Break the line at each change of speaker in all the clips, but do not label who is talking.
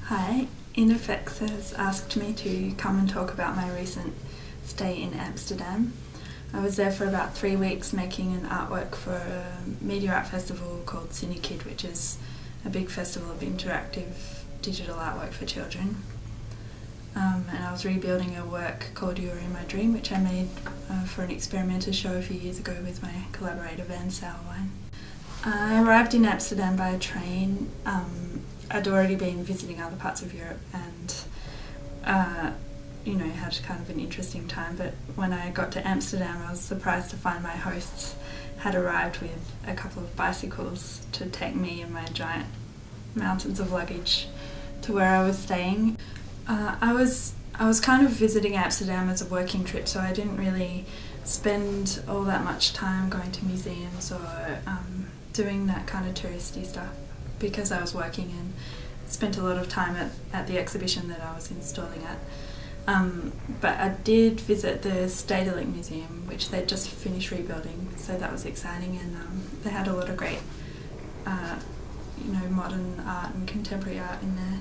Hi, INFX has asked me to come and talk about my recent stay in Amsterdam. I was there for about 3 weeks making an artwork for a media art festival called CineKid, which is a big festival of interactive digital artwork for children. And I was rebuilding a work called You Are In My Dream, which I made for an experimental show a few years ago with my collaborator Van Sauerwein. I arrived in Amsterdam by train. I'd already been visiting other parts of Europe and had kind of an interesting time, but when I got to Amsterdam I was surprised to find my hosts had arrived with a couple of bicycles to take me and my giant mountains of luggage to where I was staying. I was kind of visiting Amsterdam as a working trip, so I didn't really spend all that much time going to museums or doing that kind of touristy stuff, because I was working and spent a lot of time at the exhibition that I was installing at. But I did visit the Stedelijk Museum, which they'd just finished rebuilding, so that was exciting, and they had a lot of great modern art and contemporary art in there.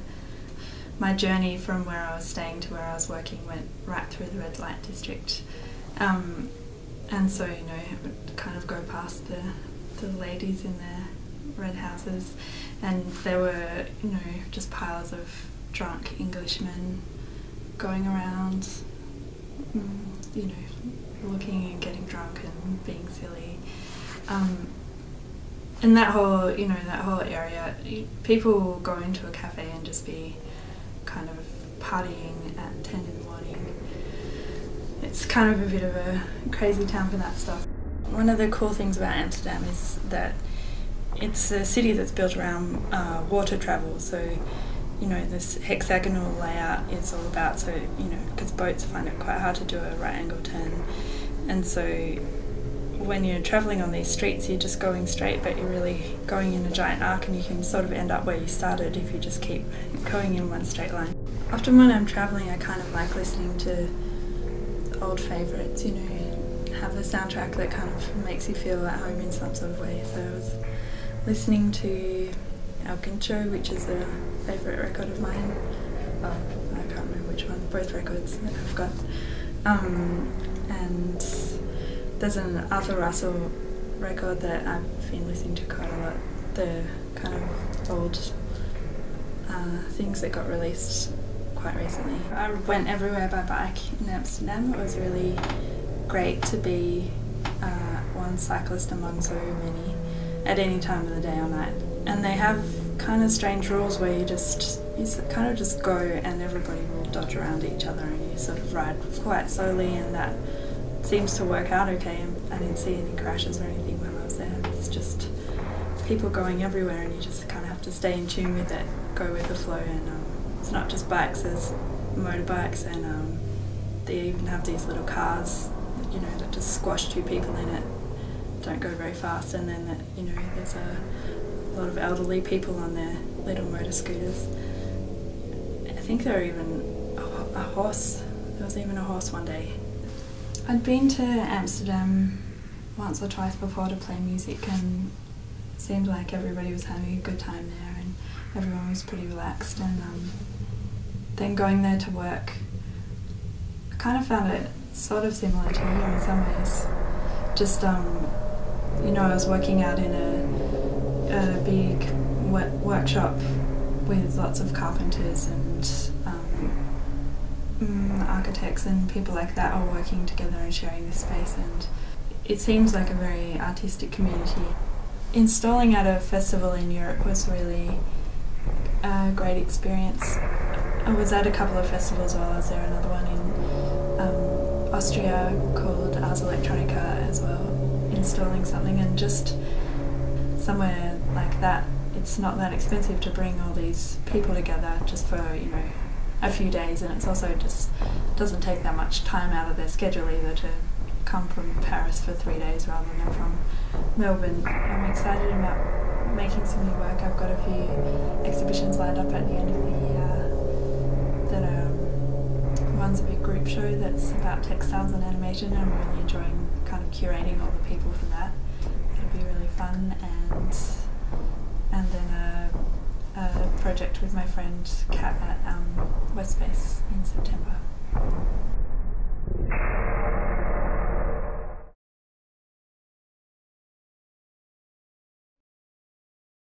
My journey from where I was staying to where I was working went right through the red light district, and so I would kind of go past the ladies in their red houses, and there were just piles of drunk Englishmen going around, looking and getting drunk and being silly. And that whole area, people will go into a cafe and just be kind of partying at 10 in the morning. It's kind of a bit of a crazy town for that stuff. One of the cool things about Amsterdam is that it's a city that's built around water travel, so this hexagonal layout is all about, so because boats find it quite hard to do a right angle turn, and so when you're travelling on these streets you're just going straight, but you're really going in a giant arc, and you can sort of end up where you started if you just keep going in one straight line. Often when I'm travelling I kind of like listening to old favourites, have a soundtrack that kind of makes you feel at home in some sort of way. So I was listening to El Guincho, which is a favourite record of mine. I can't remember which one, both records that I've got. And there's an Arthur Russell record that I've been listening to quite a lot, the kind of old things that got released quite recently. I went everywhere by bike in Amsterdam. It was really great to be one cyclist among so many at any time of the day or night. And they have kind of strange rules where you kind of just go and everybody will dodge around each other and you sort of ride quite slowly, and that seems to work out okay. I didn't see any crashes or anything while I was there. It's just people going everywhere and you just kind of have to stay in tune with it, go with the flow. And it's not just bikes, there's motorbikes, and they even have these little cars that just squash 2 people in it, don't go very fast, and then there's a lot of elderly people on their little motor scooters. I think there were even a horse. There was even a horse one day. I'd been to Amsterdam once or twice before to play music, and it seemed like everybody was having a good time there and everyone was pretty relaxed, and then going there to work, I kind of found it sort of similar to you in some ways. Just I was working out in a big workshop with lots of carpenters and architects and people like that all working together and sharing this space, and it seems like a very artistic community. Installing at a festival in Europe was really a great experience. I was at a couple of festivals while I was there, another one in Austria called Ars Electronica as well, installing something, and just somewhere like that it's not that expensive to bring all these people together just for a few days, and it's also just doesn't take that much time out of their schedule either to come from Paris for 3 days rather than from Melbourne. I'm excited about making some new work. I've got a few exhibitions lined up at the end of the year that one's a big group show that's about textiles and animation, and I'm really enjoying kind of curating all the people for that. It'll be really fun, and then a project with my friend Kat at West Space in September.